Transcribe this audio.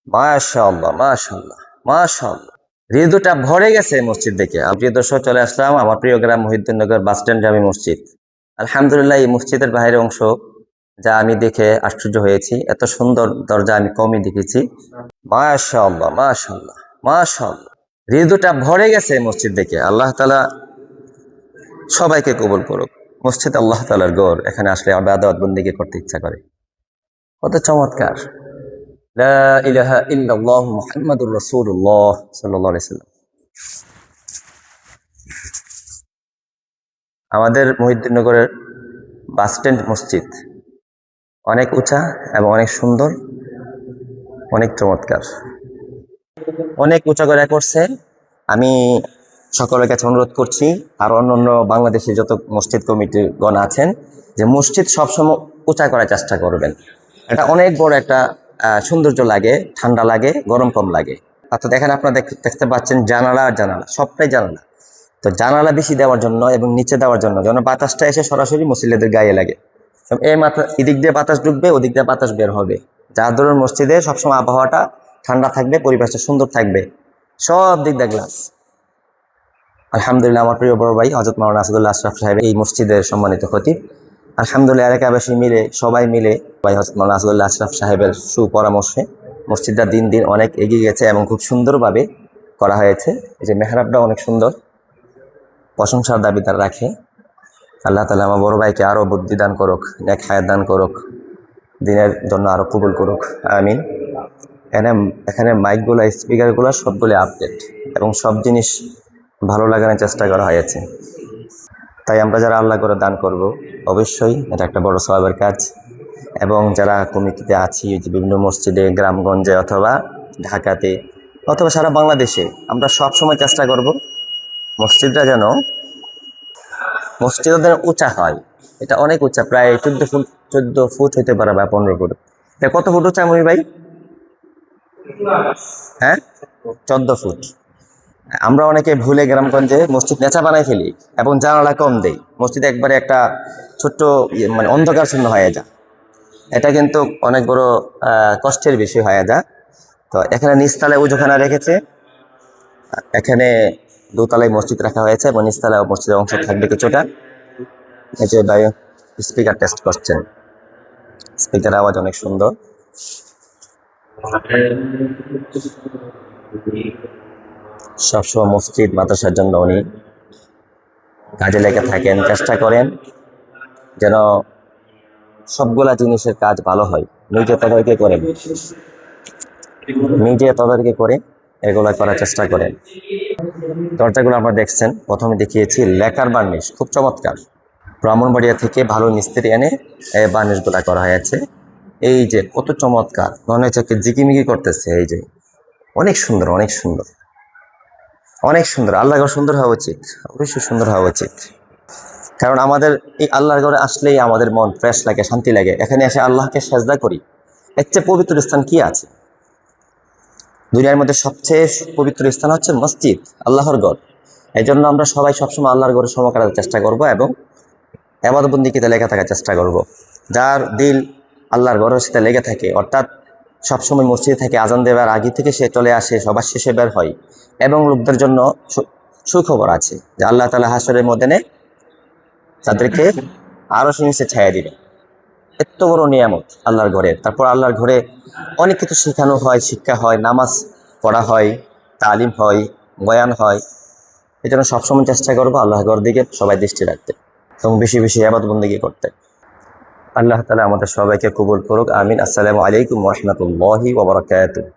মাশাআল্লাহ, মাশাআল্লাহ, মাশাআল্লাহ। হৃদয়টা ভরে গেছে মসজিদ দেখে। প্রিয় দর্শক, চলে আসলাম আমার প্রিয় গ্রাম মহিউদ্দিননগর বাস স্ট্যান্ড জামে মসজিদ। আলহামদুলিল্লাহ, এই মসজিদের বাইরের অংশ যা আমি দেখে আশ্চর্য হয়েছি। এত সুন্দর দরজা আমি কমই দেখেছি। মাশাআল্লাহ, মাশাআল্লাহ, মাশাআল্লাহ। হৃদয়টা ভরে গেছে মসজিদ দেখে। আল্লাহ তাআলা সবাইকে কবুল করুক। মসজিদ আল্লাহ তাআলার ঘর, এখানে আসলে ইবাদত বন্দেগী করতে ইচ্ছা করে। কত চমৎকার! লা ইলাহা ইল্লাল্লাহু মুহাম্মাদুর রাসূলুল্লাহ সাল্লাল্লাহু আলাইহি সাল্লাম। আমাদের মহিউদ্দিননগরের বাস স্ট্যান্ড মসজিদ অনেক উঁচা এবং অনেক সুন্দর, অনেক চমৎকার, অনেক উঁচা করে করছে। আমি সকলের কাছে অনুরোধ করছি, আর অন্যান্য বাংলাদেশে যত মসজিদ কমিটিগণ আছেন, যে মসজিদ সবসময় উঁচা করার চেষ্টা করবেন। এটা অনেক বড় একটা সৌন্দর্য লাগে, ঠান্ডা লাগে, গরম কম লাগে। অর্থাৎ এখানে আপনারা দেখতে পাচ্ছেন জানালা আর জানালা, সবটাই জানালা। তো জানালা বেশি দেওয়ার জন্য এবং নিচে দেওয়ার জন্য যেন বাতাসটা এসে সরাসরি মুসল্লিদের গায়ে লাগে। এই মাথা এদিক দিয়ে বাতাস ঢুকবে, ওদিক দিয়ে বাতাস বের হবে, যার দরুন মসজিদে সবসময় আবহাওয়াটা ঠান্ডা থাকবে, পরিবেশটা সুন্দর থাকবে, সব দিক দিয়ে গ্লাস। আলহামদুলিল্লাহ, আমার প্রিয় বড় ভাই হযরত মাওলানা আসাদুল্লাহ আশরাফ সাহেব এই মসজিদের সম্মানিত খতিব। আলহামদুলিল্লাহ, এলাকাবাসী মিলে, সবাই মিলে ভাই হযরত মাওলানা আসাদুল্লাহ আশরাফ সাহেবের সুপরামর্শে মসজিদটা দিন দিন অনেক এগিয়ে গেছে এবং খুব সুন্দরভাবে করা হয়েছে। এই যে মেহরাবটা অনেক সুন্দর, প্রশংসার দাবিদার রাখে। আল্লাহ তাআলা আমার বড় ভাইকে আরও বুদ্ধি দান করুক, নেক হায়াত দান করুক, দিনের জন্য আরও কবুল করুক, আমিন। এখানে মাইকগুলো, স্পিকারগুলো সবগুলো আপডেট এবং সব জিনিস ভালো লাগানোর চেষ্টা করা হয়েছে। তাই আমরা যারা আল্লাহ করে দান করব, অবশ্যই এটা একটা বড় সওয়াবের কাজ। এবং যারা কমিটিতে আছি, যে বিভিন্ন মসজিদে, গ্রামগঞ্জে অথবা ঢাকাতে অথবা সারা বাংলাদেশে, আমরা সব সময় চেষ্টা করব মসজিদটা যেন উঁচা হয়। এটা অনেক উঁচা, প্রায় 14 ফুট হইতে পারে বা 15 ফুট। এটা কত ফুট উঁচা মহি ভাই? হ্যাঁ, 14 ফুট। আমরা অনেকে ভুলে গ্রামগঞ্জে মসজিদ নেচা বানাই ফেলি এবং জানালা কম দেই, মসজিদে একবারে একটা ছোট্ট মানে অন্ধকার শূন্য হয়ে যায়। এটা কিন্তু অনেক বড় কষ্টের বিষয় হয়ে যায়। তো এখানে নিচতলায় উজুখানা রেখেছে, এখানে দোতলায় মসজিদ রাখা হয়েছে এবং নিচতলায় মসজিদের অংশ থাকবে কিছুটা। এই যে ভাই স্পিকার টেস্ট করছেন, স্পিকার আওয়াজ অনেক সুন্দর। সবসময় মসজিদ মাদ্রাসার জন্য উনি কাজে লেগে থাকেন, চেষ্টা করেন যেন সবগুলা জিনিসের কাজ ভালো হয়। নিজে তদারকি করে এগুলা করার চেষ্টা করেন। দরজাগুলো আপনারা দেখছেন, প্রথমে দেখিয়েছি লেকার বার্নিশ, খুব চমৎকার। ব্রাহ্মণবাড়িয়া থেকে ভালো মিস্ত্রি এনে এই বার্নিশগুলা করা হয়েছে। এই যে কত চমৎকার, মনে হচ্ছে জিকিমিকি করতেছে। এই যে অনেক সুন্দর, অনেক সুন্দর, অনেক সুন্দর। আল্লাহর ঘর সুন্দর হওয়া উচিত, অবশ্যই সুন্দর হওয়া উচিত। কারণ আমাদের এই আল্লাহর ঘরে আসলেই আমাদের মন ফ্রেশ লাগে, শান্তি লাগে। এখানে এসে আল্লাহকে সেজদা করি, এর চেয়ে পবিত্র স্থান কি আছে? দুনিয়ার মধ্যে সবচেয়ে পবিত্র স্থান হচ্ছে মসজিদ, আল্লাহর ঘর। এই জন্য আমরা সবাই সবসময় আল্লাহর ঘরে সময় কাটাতে চেষ্টা করব এবং ইবাদত বন্দেগীতে লেগে থাকার চেষ্টা করব। যার দিল আল্লাহর ঘরের সাথে লেগে থাকে, অর্থাৎ সবসময় মসজিদে থেকে আজান দেওয়ার আগে থেকে সে চলে আসে, সবার শেষে বের হয়, এবং লোকদের জন্য সুখবর আছে যে আল্লাহ তাআলা হাসরের ময়দানে তাদেরকে আরো নিচে ছায়া দিবে। এত বড় নিয়ামত আল্লাহর ঘরের। তারপর আল্লাহর ঘরে অনেক কিছু শেখানো হয়, শিক্ষা হয়, নামাজ পড়া হয়, তালিম হয়, বয়ান হয়। এই জন্য সবসময় চেষ্টা করবো আল্লাহর ঘর দিকে সবাই দৃষ্টি রাখতে এবং বেশি বেশি ইবাদত বন্দেগী করতে। আল্লাহ তাআলা আমাদের সবাইকে কবুল করুক, আমিন। আসসালামু আলাইকুম ওয়া রাহমাতুল্লাহি ওয়া বারাকাতুহু।